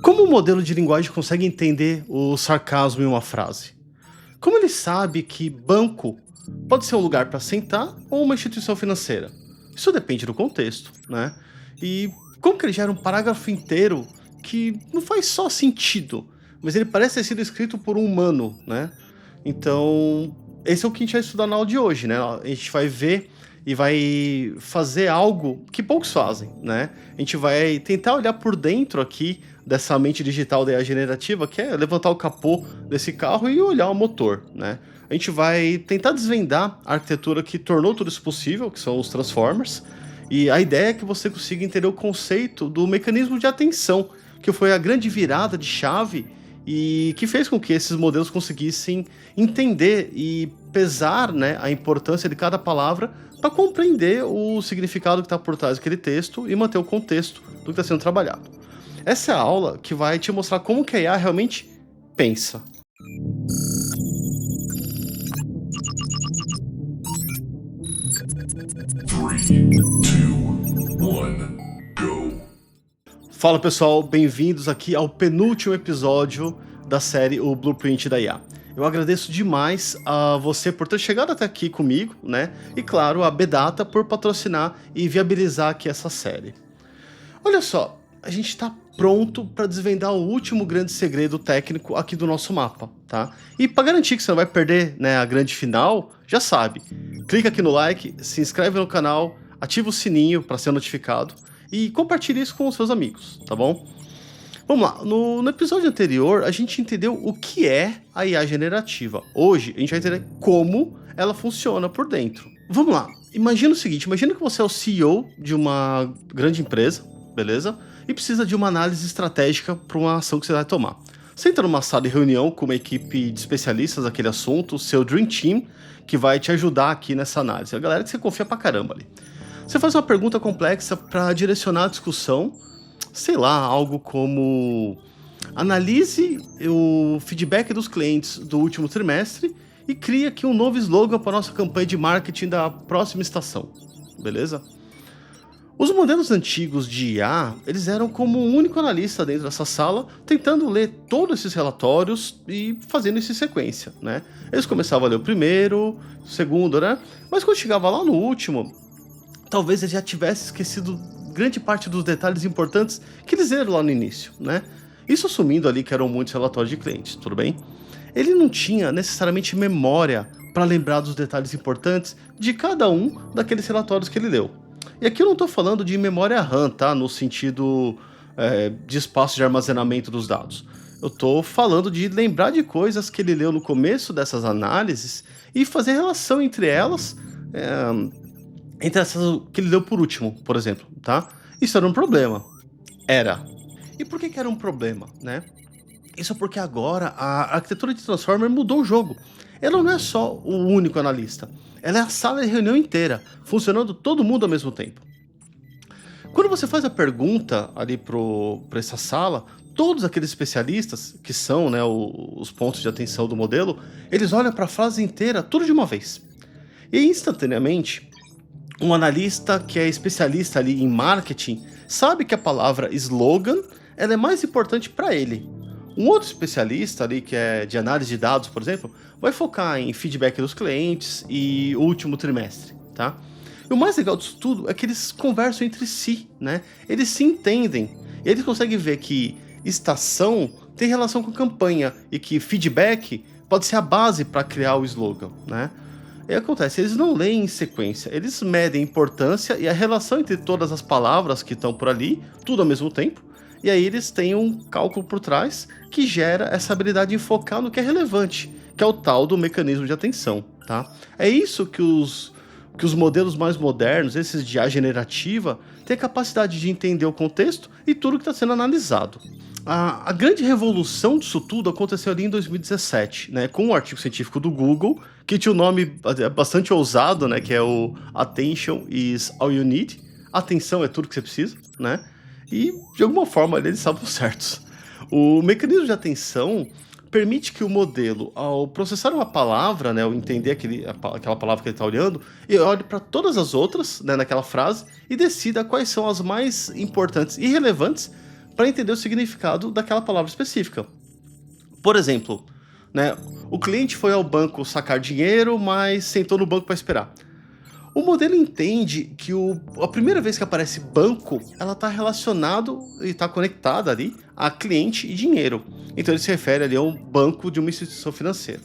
Como o modelo de linguagem consegue entender o sarcasmo em uma frase? Como ele sabe que banco pode ser um lugar para sentar ou uma instituição financeira? Isso depende do contexto, né? E como que ele gera um parágrafo inteiro que não faz só sentido, mas ele parece ter sido escrito por um humano, né? Então, esse é o que a gente vai estudar na aula de hoje, né? A gente vai ver e vai fazer algo que poucos fazem, né? A gente vai tentar olhar por dentro aqui dessa mente digital da IA generativa, que é levantar o capô desse carro e olhar o motor, né? A gente vai tentar desvendar a arquitetura que tornou tudo isso possível, que são os Transformers, e a ideia é que você consiga entender o conceito do mecanismo de atenção, que foi a grande virada de chave e que fez com que esses modelos conseguissem entender e pesar, né, a importância de cada palavra para compreender o significado que está por trás daquele texto e manter o contexto do que está sendo trabalhado. Essa é a aula que vai te mostrar como que a IA realmente pensa. Fala pessoal, bem-vindos aqui ao penúltimo episódio da série O Blueprint da IA. Eu agradeço demais a você por ter chegado até aqui comigo, né? E claro, a Bedata por patrocinar e viabilizar aqui essa série. Olha só, a gente está pronto para desvendar o último grande segredo técnico aqui do nosso mapa, tá? E para garantir que você não vai perder, né, a grande final, já sabe, clica aqui no like, se inscreve no canal, ativa o sininho para ser notificado e compartilhe isso com os seus amigos, tá bom? Vamos lá, no episódio anterior a gente entendeu o que é a IA generativa. Hoje a gente vai entender como ela funciona por dentro. Vamos lá, imagina o seguinte, imagina que você é o CEO de uma grande empresa, beleza? E precisa de uma análise estratégica para uma ação que você vai tomar. Você entra numa sala de reunião com uma equipe de especialistas naquele assunto, seu Dream Team, que vai te ajudar aqui nessa análise. A galera que você confia pra caramba ali. Você faz uma pergunta complexa para direcionar a discussão, sei lá, algo como: analise o feedback dos clientes do último trimestre e crie aqui um novo slogan para nossa campanha de marketing da próxima estação, beleza? Os modelos antigos de IA, eles eram como um único analista dentro dessa sala, tentando ler todos esses relatórios e fazendo isso em sequência, né? Eles começavam a ler o primeiro, o segundo, né? Mas quando chegava lá no último, talvez eles já tivessem esquecido grande parte dos detalhes importantes que eles leram lá no início, né? Isso assumindo ali que eram muitos relatórios de clientes, tudo bem? Ele não tinha necessariamente memória para lembrar dos detalhes importantes de cada um daqueles relatórios que ele leu. E aqui eu não estou falando de memória RAM, tá? No sentido de espaço de armazenamento dos dados. Eu estou falando de lembrar de coisas que ele leu no começo dessas análises e fazer relação entre elas, entre essas que ele leu por último, por exemplo, tá? Isso era um problema. Era. E por que era um problema, né? Isso é porque agora a arquitetura de Transformer mudou o jogo. Ela não é só o único analista. Ela é a sala de reunião inteira, funcionando todo mundo ao mesmo tempo. Quando você faz a pergunta ali para essa sala, todos aqueles especialistas, que são, né, os pontos de atenção do modelo, eles olham para a frase inteira, tudo de uma vez. E instantaneamente, um analista que é especialista ali em marketing sabe que a palavra slogan ela é mais importante para ele. Um outro especialista ali, que é de análise de dados, por exemplo, vai focar em feedback dos clientes e o último trimestre, tá? E o mais legal disso tudo é que eles conversam entre si, né? Eles se entendem. Eles conseguem ver que estação tem relação com campanha e que feedback pode ser a base para criar o slogan, né? E acontece, eles não leem em sequência, eles medem a importância e a relação entre todas as palavras que estão por ali, tudo ao mesmo tempo, e aí eles têm um cálculo por trás que gera essa habilidade de focar no que é relevante, que é o tal do mecanismo de atenção, tá? É isso que os modelos mais modernos, esses de IA generativa, têm a capacidade de entender o contexto e tudo que está sendo analisado. A grande revolução disso tudo aconteceu ali em 2017, né, com um artigo científico do Google, que tinha um nome bastante ousado, né, que é o Attention is all you need. Atenção é tudo que você precisa, né? E, de alguma forma, eles estavam certos. O mecanismo de atenção permite que o modelo, ao processar uma palavra, né, ao entender aquela palavra que ele está olhando, ele olhe para todas as outras, né, naquela frase e decida quais são as mais importantes e relevantes para entender o significado daquela palavra específica. Por exemplo, né, o cliente foi ao banco sacar dinheiro, mas sentou no banco para esperar. O modelo entende que a primeira vez que aparece banco, ela está relacionado e está conectada ali a cliente e dinheiro. Então ele se refere ali a um banco de uma instituição financeira.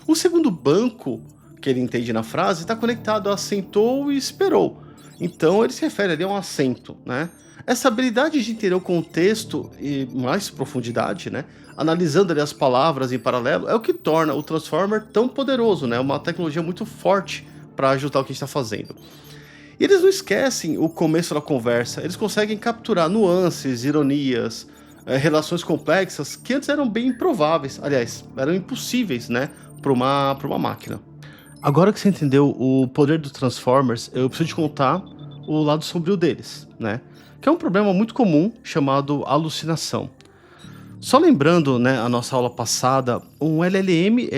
O segundo banco que ele entende na frase está conectado a sentou e esperou. Então ele se refere ali a um assento, né? Essa habilidade de entender o contexto e mais profundidade, né? Analisando ali as palavras em paralelo, é o que torna o Transformer tão poderoso, né? Uma tecnologia muito forte para ajudar o que a gente está fazendo. E eles não esquecem o começo da conversa, eles conseguem capturar nuances, ironias, relações complexas que antes eram bem improváveis, aliás, eram impossíveis, né, para uma máquina. Agora que você entendeu o poder dos Transformers, eu preciso te contar o lado sombrio deles, né, que é um problema muito comum chamado alucinação. Só lembrando, né, a nossa aula passada, um LLM,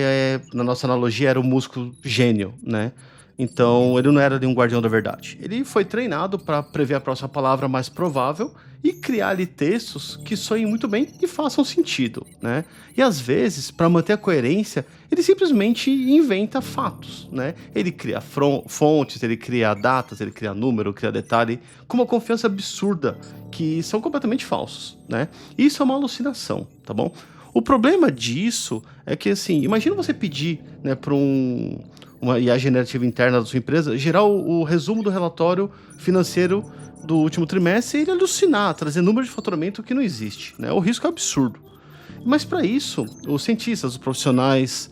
na nossa analogia, era um músculo gênio, né? Então, ele não era um guardião da verdade. Ele foi treinado para prever a próxima palavra mais provável e criar ali textos que soem muito bem e façam sentido, né? E às vezes, para manter a coerência, ele simplesmente inventa fatos, né? Ele cria fontes, ele cria datas, ele cria número, cria detalhe, com uma confiança absurda, que são completamente falsos, né? Isso é uma alucinação, tá bom? O problema disso é que, assim, imagina você pedir, né, para uma IA generativa interna da sua empresa gerar o resumo do relatório financeiro do último trimestre e ele alucinar, trazer número de faturamento que não existe, né? O risco é absurdo. Mas para isso, os cientistas, os profissionais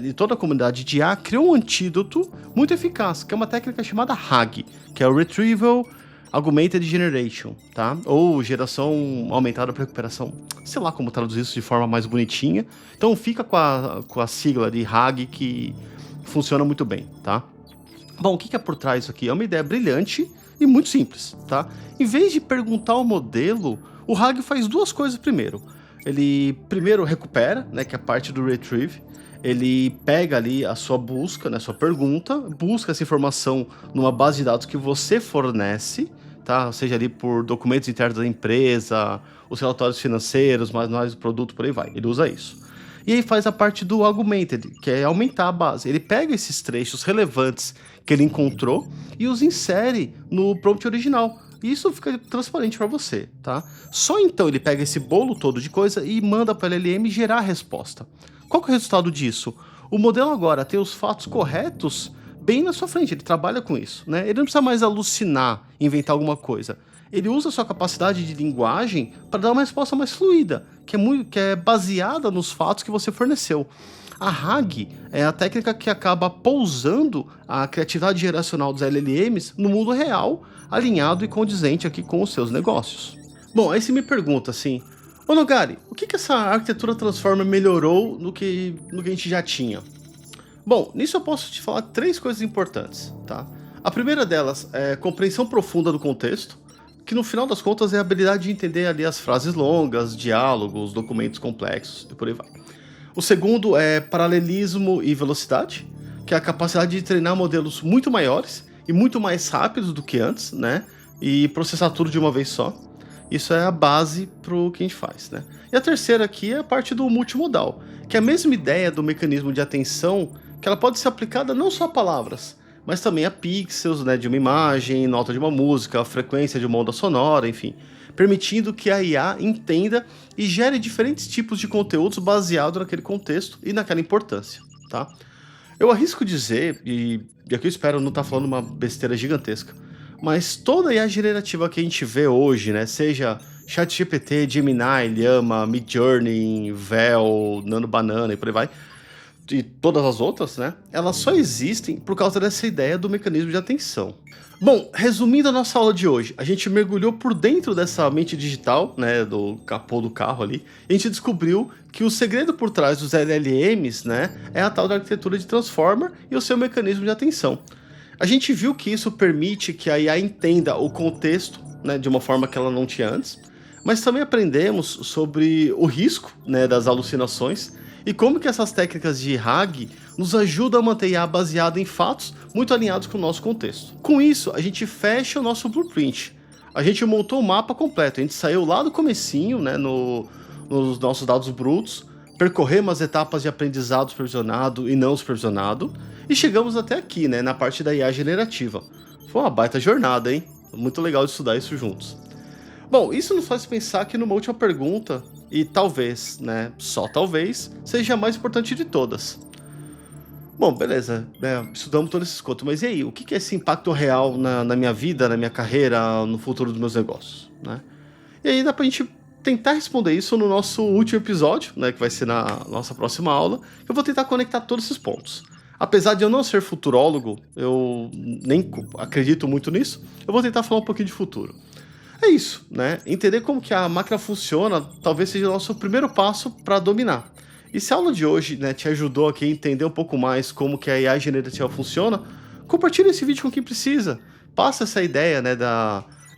e toda a comunidade de IA criou um antídoto muito eficaz, que é uma técnica chamada RAG, que é o Retrieval Augmented Generation, tá? Ou geração aumentada para recuperação, sei lá como traduzir isso de forma mais bonitinha. Então fica com a sigla de RAG que funciona muito bem, tá? Bom, o que é por trás disso aqui? É uma ideia brilhante e muito simples, tá? Em vez de perguntar ao modelo, o RAG faz duas coisas primeiro. Ele primeiro recupera, né, que é a parte do retrieve. Ele pega ali a sua busca, né, sua pergunta, busca essa informação numa base de dados que você fornece, tá? Seja ali por documentos internos da empresa, os relatórios financeiros, manuais do produto, por aí vai. Ele usa isso. E aí faz a parte do augmented, que é aumentar a base. Ele pega esses trechos relevantes que ele encontrou e os insere no prompt original. E isso fica transparente para você, tá? Só então ele pega esse bolo todo de coisa e manda para o LLM gerar a resposta. Qual que é o resultado disso? O modelo agora tem os fatos corretos bem na sua frente, ele trabalha com isso, né? Ele não precisa mais alucinar, inventar alguma coisa. Ele usa a sua capacidade de linguagem para dar uma resposta mais fluida, que é baseada nos fatos que você forneceu. A RAG é a técnica que acaba pousando a criatividade geracional dos LLMs no mundo real, alinhado e condizente aqui com os seus negócios. Bom, aí você me pergunta assim, ô Nogari, o que essa arquitetura Transformer melhorou no que a gente já tinha? Bom, nisso eu posso te falar três coisas importantes, tá? A primeira delas é compreensão profunda do contexto, que no final das contas é a habilidade de entender ali as frases longas, diálogos, documentos complexos e por aí vai. O segundo é paralelismo e velocidade, que é a capacidade de treinar modelos muito maiores e muito mais rápidos do que antes, né? E processar tudo de uma vez só. Isso é a base para o que a gente faz, né? E a terceira aqui é a parte do multimodal, que é a mesma ideia do mecanismo de atenção, que ela pode ser aplicada não só a palavras, mas também a pixels, né, de uma imagem, nota de uma música, a frequência de uma onda sonora, enfim, permitindo que a IA entenda e gere diferentes tipos de conteúdos baseado naquele contexto e naquela importância, tá? Eu arrisco dizer, e aqui eu espero não estar falando uma besteira gigantesca, mas toda a IA generativa que a gente vê hoje, né, seja ChatGPT, Gemini, Llama, Midjourney, Vel, Nano Banana e por aí vai, e todas as outras, né, elas só existem por causa dessa ideia do mecanismo de atenção. Bom, resumindo a nossa aula de hoje, a gente mergulhou por dentro dessa mente digital, né, do capô do carro ali, e a gente descobriu que o segredo por trás dos LLMs, né, é a tal da arquitetura de Transformer e o seu mecanismo de atenção. A gente viu que isso permite que a IA entenda o contexto, né, de uma forma que ela não tinha antes, mas também aprendemos sobre o risco, né, das alucinações e como que essas técnicas de RAG nos ajudam a manter a IA baseada em fatos muito alinhados com o nosso contexto. Com isso, a gente fecha o nosso blueprint. A gente montou o mapa completo, a gente saiu lá do comecinho, né, nos nossos dados brutos, percorremos as etapas de aprendizado supervisionado e não supervisionado, e chegamos até aqui, né, na parte da IA generativa. Foi uma baita jornada, hein? Muito legal de estudar isso juntos. Bom, isso nos faz pensar que numa última pergunta, e talvez, né, só talvez, seja a mais importante de todas. Bom, beleza, né, estudamos todo esse escoto, mas e aí, o que é esse impacto real na minha vida, na minha carreira, no futuro dos meus negócios, né? E aí dá pra gente tentar responder isso no nosso último episódio, né, que vai ser na nossa próxima aula. Eu vou tentar conectar todos esses pontos. Apesar de eu não ser futurólogo, eu nem acredito muito nisso, eu vou tentar falar um pouquinho de futuro. É isso, né? Entender como que a máquina funciona talvez seja o nosso primeiro passo para dominar. E se a aula de hoje, né, te ajudou aqui a entender um pouco mais como que a IA generativa funciona, compartilha esse vídeo com quem precisa. Passa essa ideia, né,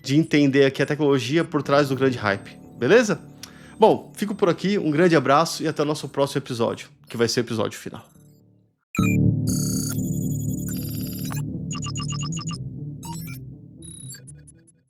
de entender aqui a tecnologia por trás do grande hype, beleza? Bom, fico por aqui, um grande abraço e até o nosso próximo episódio, que vai ser o episódio final.